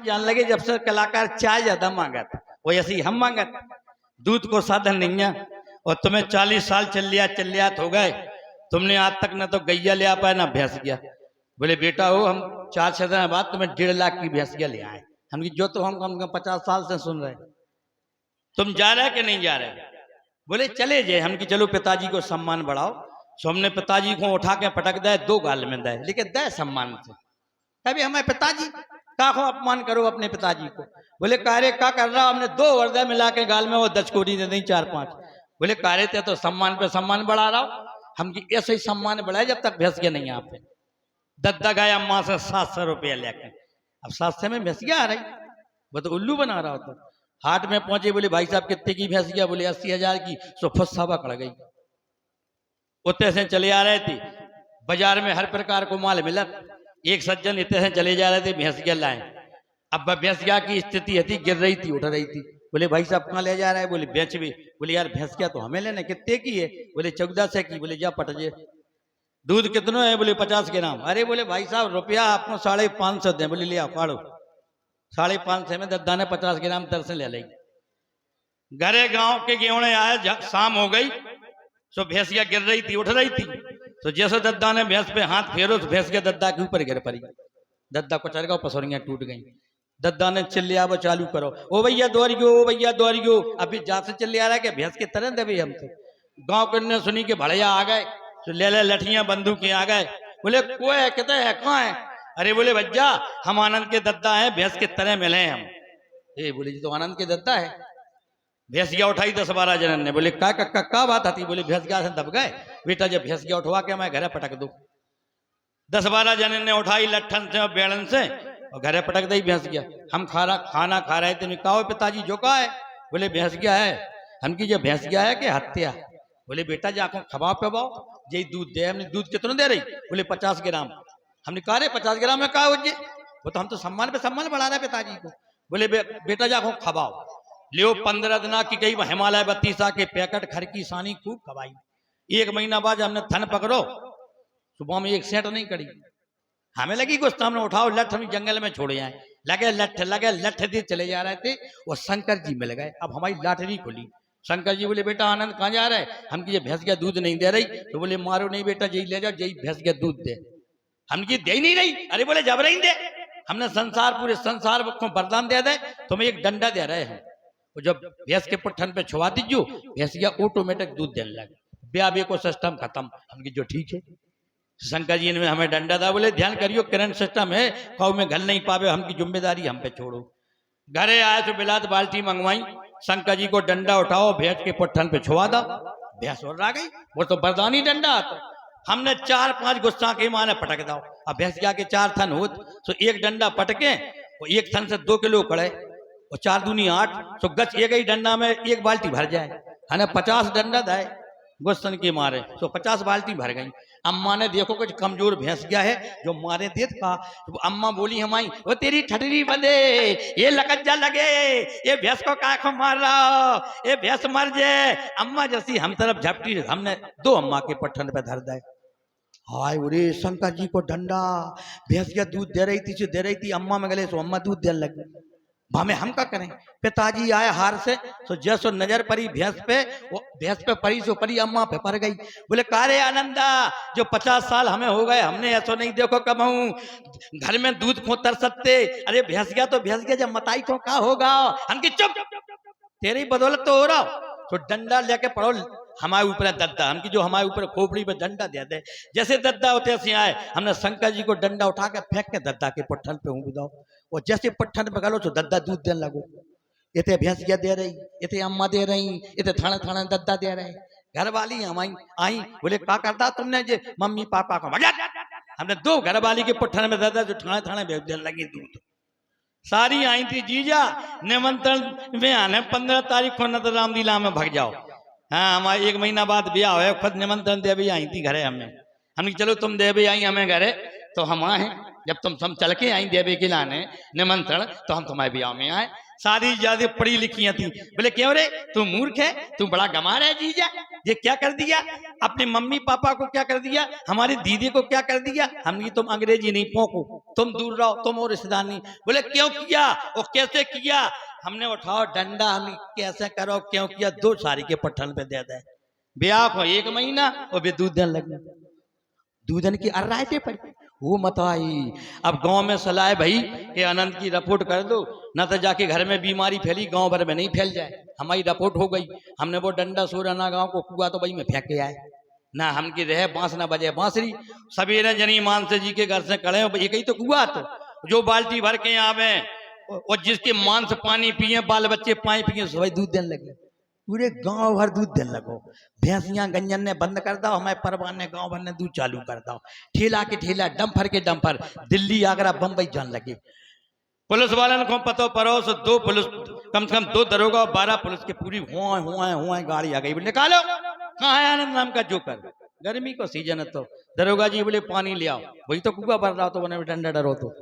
जान लगे जब से कलाकार चाय ज्यादा मांगा था वो ऐसे ही हम मांगा था। दूध को साधन नहीं है और तुम्हें 40 साल चलियात हो गए, तुमने आज तक ना तो गैया ले आ पाए ना भैंस गया। बोले बेटा हो हम 4-6 दिन बाद तुम्हें 1.5 लाख की भैंस गया ले आए। हम जो तो हम 50 साल से सुन रहे, तुम जा रहे कि नहीं जा रहे? बोले चले जाए। हम कि चलो पिताजी को सम्मान बढ़ाओ। सो हमने पिताजी को उठा के पटक दे, 2 गाल में दे, लेकिन दे सम्मान से। अभी हमारे पिताजी का को अपमान करो अपने पिताजी को। बोले कार्य का कर रहा, हमने 2 वर्दे मिला के गाल में वो 10 कोड़ी दे दी 4-5। बोले कार्य थे तो सम्मान पे सम्मान बढ़ा रहा हो। हम कि ऐसे ही सम्मान बढ़ाए जब तक भैंस के नहीं यहाँ पे। दद्दा गया अम्मा से 700 रुपया लेके, अब 700 में भैंस आ रही, वो तो उल्लू बना रहा होता। हाट में पहुंचे, बोले भाई साहब कितने की भैंस गया? बोले 80,000 की। सो फुस्सावा कड़ गई। उतने से चले आ रहे थे, बाजार में हर प्रकार को माल मिला। एक सज्जन इतने से चले जा रहे थे, भैंस गया लाए। अब भैंस गया की स्थिति थी, गिर रही थी, उठ रही थी। बोले भाई साहब कहाँ ले जा रहा है? बोले बेच भी। बोले यार भैंस गया तो हमें लेना, कितने की है? बोले 1400 की। बोले जा पटजे। दूध कितना है? बोले 50 ग्राम। अरे बोले भाई साहब रुपया आपको 550 दें। बोले लिया फाड़ो। 550 में दद्दा ने 50 ग्राम तर से ले ली। घरे गांव के गेहूं आए, शाम हो गई, सो भैंसिया गिर रही थी, उठ रही थी। तो जैसे दद्दा ने भैंस पे हाथ फेरो तो भैंस के दद्दा के ऊपर गिर पड़ी। दद्दा को चढ़ गया, पसोरियां टूट गई। दद्दा ने चिल्लिया वो चालू करो, ओ भैया दौड़ियो, ओ भैया दौड़ियो। अभी जा से चिल्ले आ रहा है कि भैंस के तरह दे हम तो। गाँव के ने सुनी के भड़िया आ गए, तो ले लठियां बंदूकें आ गए। बोले कोई है? कहते हैं कहाँ है? अरे बोले भज्जा हम आनंद के दद्दा हैं, भैंस के तरह मिले हम। बोले जी तो आनंद के दद्दा है। भैंसिया उठाई 10-12 जनन ने। बोले का बात आती? बोले भैंसिया से दब गए बेटा, जब भैंसिया उठवा के मैं घरे पटक दू। 10-12 जनन ने उठाई लट्ठन से और बेड़न से और घरे पटक दी भैंसिया। हम खाना खा रहे थे, कहा पिताजी जो का है? बोले भैंसिया है। हम की जो भैंसिया है कि हत्या? बोले बेटा जाको खबाव पे बाओ, यही दूध दे। हमने दूध कितना दे रही? बोले 50 ग्राम। हमने कहा रे 50 ग्राम में कहा हो जे? वो तो हम तो सम्मान पे सम्मान बढ़ा रहे पिताजी को। बोले बेटा जाको खबाओ। लियो 15 दिन की गई हिमालय 32 के पैकेट खर की सानी खूब खवाई। 1 महीना बाद हमने थन पकड़ो, सुबह में 1 सेंट नहीं करी। हमें लगी गुस्सा, हमने उठाओ लठ हम जंगल में छोड़े आए। लगे लठ दे चले जा रहे थे, वो शंकर जी मिल गए। अब हमारी लाटरी खुली। शंकर जी बोले बेटा आनंद कहाँ जा रहा है? हम की भैंस का दूध नहीं दे रही। तो बोले मारो नहीं बेटा, यही ले जाओ, यही भैंस का दूध दे। हम की दे नहीं रही। अरे बोले जब रही दे, हमने पूरे संसार को वरदान दे दे, तुम्हें एक डंडा दे रहे हैं। जब भैंस के पुट्ठन पे छुआ दीजियो, भैंसिया ऑटोमेटिक दूध देने लगे। ब्याह को सिस्टम खत्म। हम की जो ठीक है। शंकर जी ने हमें डंडा था। बोले ध्यान करियो करंट सिस्टम है, खाओ में घल नहीं पावे, हम की जिम्मेदारी हम पे छोड़ो। घरे आए तो बिलात बाल्टी मंगवाई। शंकर जी को डंडा उठाओ, भैंस के पुट्ठन पे छुआ दो, भैंस और आ गई। वो तो बरदानी डंडा आता। हमने 4-5 गुस्सा के माने पटक दो। अब भैंसिया के 4 थन होत, तो एक डंडा पटके, और 1 थन से 2 किलो कड़े, और 4 दूनी 8, तो गच एक ही डंडा में 1 बाल्टी भर जाए। है 50 डंडा दाए गुस्सन के मारे, तो 50 बाल्टी भर गई। अम्मा ने देखो कुछ कमजोर भैंस गया है जो मारे देत का। तो अम्मा बोली हमारी, वो तेरी ठटरी बंदे, ये लकज्जा लगे, ये भैंस को का को मार रहा, ये भैंस मर जाए। अम्मा जैसी हम तरफ झपटी, हमने 2 अम्मा के पट्ठन पे धर दे। हाय उरे शंकर जी को डंडा, भैंस का दूध दे रही थी। अम्मा में गले तो अम्मा दूध देने लगी। भामे हम क्या करें? पिताजी आए हार से, तो जैसो नजर पड़ी भैंस पे, वो भैंस पे पड़ी सो पड़ी, अम्मा पे पड़ गई। बोले कारे आनंदा, जो 50 साल हमें हो गए, हमने ऐसो नहीं देखो कब हूं घर में दूध को तर सकते। अरे भैंस गया तो भैंस गया, जब मताई तो क्या होगा? हम की चुप, तेरी बदौलत तो हो रहा। तो डंडा लेके पड़ो हमारे ऊपर दद्दा। हम की जो हमारे ऊपर खोपड़ी पे डंडा दे दे, जैसे दद्दा होते ऐसे आए। हमने शंकर जी को डंडा उठा के फेंक के दद्दा के पुट्ठन पे हूँ बुदाओ, और जैसे पुट्ठन पे गलो तो दद्दा दूध देने लगो। इतने भैंसिया दे रही, इतने अम्मा दे रही, इतने थाना दद्दा दे रहे। घर वाली हमारी आई, बोले क्या करता तुमने? जे मम्मी पापा को मजा। हमने 2 घर वाली के पुट्ठन में दद्दा, जो थाने देने लगी दूध। सारी आई थी जीजा निमंत्रण में आने, 15 तारीख को नतर रामलीला में भाग जाओ। हाँ हमारे 1 महीना बाद ब्याह है, खुद निमंत्रण दे भी आई थी घरे। हमने चलो तुम दे भी आई हमें घरे, तो हम आए जब तुम चल के आई देवे के लाने निमंत्रण तो हम तुम्हारे ब्याह में आए। सारी ज्यादा पढ़ी लिखी थी। बोले क्यों रे तू मूर्ख है, तू बड़ा गंवार है जीजा, ये क्या कर दिया, अपने मम्मी पापा को क्या कर दिया, हमारी दीदी को क्या कर दिया। हमने तुम अंग्रेजी नहीं पोको, तुम दूर रहो, तुम और रिश्तेदार नहीं। बोले क्यों किया और कैसे किया। हमने उठाओ डंडा, हम कैसे करो क्यों किया, 2 सारी के पट्टन पे दे दे। ब्याह को 1 महीना और वे दूधन लगे, दूधन की अर्राइटे पर वो मत आई। अब गांव में सलाह है भाई कि आनंद की रिपोर्ट कर दो, न तो जाके घर में बीमारी फैली, गांव भर में नहीं फैल जाए। हमारी रिपोर्ट हो गई, हमने वो डंडा सोराना गांव को कुआ तो भाई में फेंक के आए ना, हम की रहे बांस ना बजे बांसुरी। सवेरे जनी मानसे जी के घर से खड़े हो, ये कही तो कुआ तो जो बाल्टी भर के आवे और जिसके मांस पानी पिए, बाल बच्चे पानी पिए, सभी दूध देने लगे। पूरे गांव भर दूध देने लगो। भैंसियां गंजन ने बंद कर दो, हमारे परवान ने गांव भर ने दूध चालू कर दो। ठेला के ठेला, डंफर के डंफर, दिल्ली आगरा बम्बई जान लगे। पुलिस वाले को पतो परोस 2 पुलिस, कम से कम 2 दरोगा 12 पुलिस के पूरी हुआ गाड़ी आ गई। निकालो कहाँ है आनंद नाम का जोकर, गर्मी को सीजन है तो। दरोगा जी बोले पानी ले आओ, वही तो कुआ भर रहा, तो बने डंडा डरो तो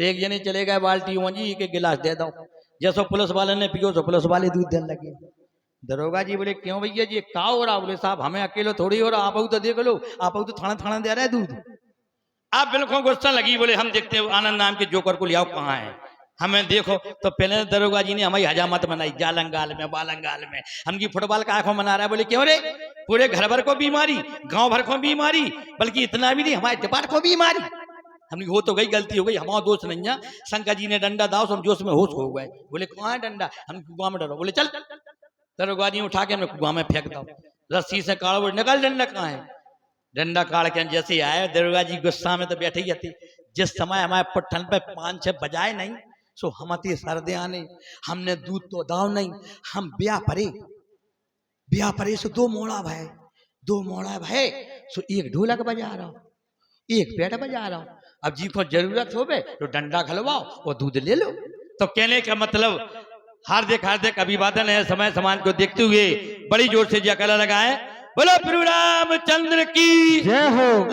एक जने चले गए बाल्टी जी के गिलास दे दो। जैसो पुलिस वाले ने पियो तो पुलिस वाले दूध देने लगे। दरोगा जी बोले क्यों भैया जी क्या हो रहा। बोले साहब हमें अकेले थोड़ी हो रहा, आप तो देख लो, आप तो थाना थाना दे रहे दूध। आप बिल्कुल गुस्सा लगी। बोले हम देखते हैं आनंद नाम के जोकर को ले आओ, कहाँ है हमें देखो। तो पहले दरोगा जी ने हमारी हजामत बनाई, जालंगाल में बालंगाल में हमकी फुटबॉल का आंखों मना रहा है। बोले क्यों रे, पूरे घर भर को बीमारी, गांव भर को बीमारी, बल्कि इतना भी नहीं हमारे डिपार्ट को बीमारी। हमने हो तो गई, गलती हो गई, हमारा दोस्त नहीं है। शंकर जी ने डंडा दाओ, सब जोश में होश हो गए। बोले कहाँ है डंडा, हम कुआं में डरो। बोले चल, दरोगा जी उठा के हमने कुआं में फेंक दो, रस्सी से काढ़ो। बोले निकल डंडा कहाँ है। डंडा काढ़ के जैसे आए दरोगा जी गुस्सा में तो बैठे ही थे। जिस समय हमारे पट्टन पे 5-6 बजाए नहीं, सो हम अति सर्दे आने, हमने दूध तो दाव नहीं, हम ब्याह परे सो 2 मोड़ा भाई सो 1 ढोलक बजा रहा हूं, 1 पेट बजा रहा हूं। अब जी को जरूरत हो तो डंडा खलवाओ और दूध ले लो। तो कहने का मतलब हार्दिक हार्दिक अभिवादन है। समय समाज को देखते हुए बड़ी जोर से जयकारा लगाए। बोलो प्रभु रामचंद्र की जय हो।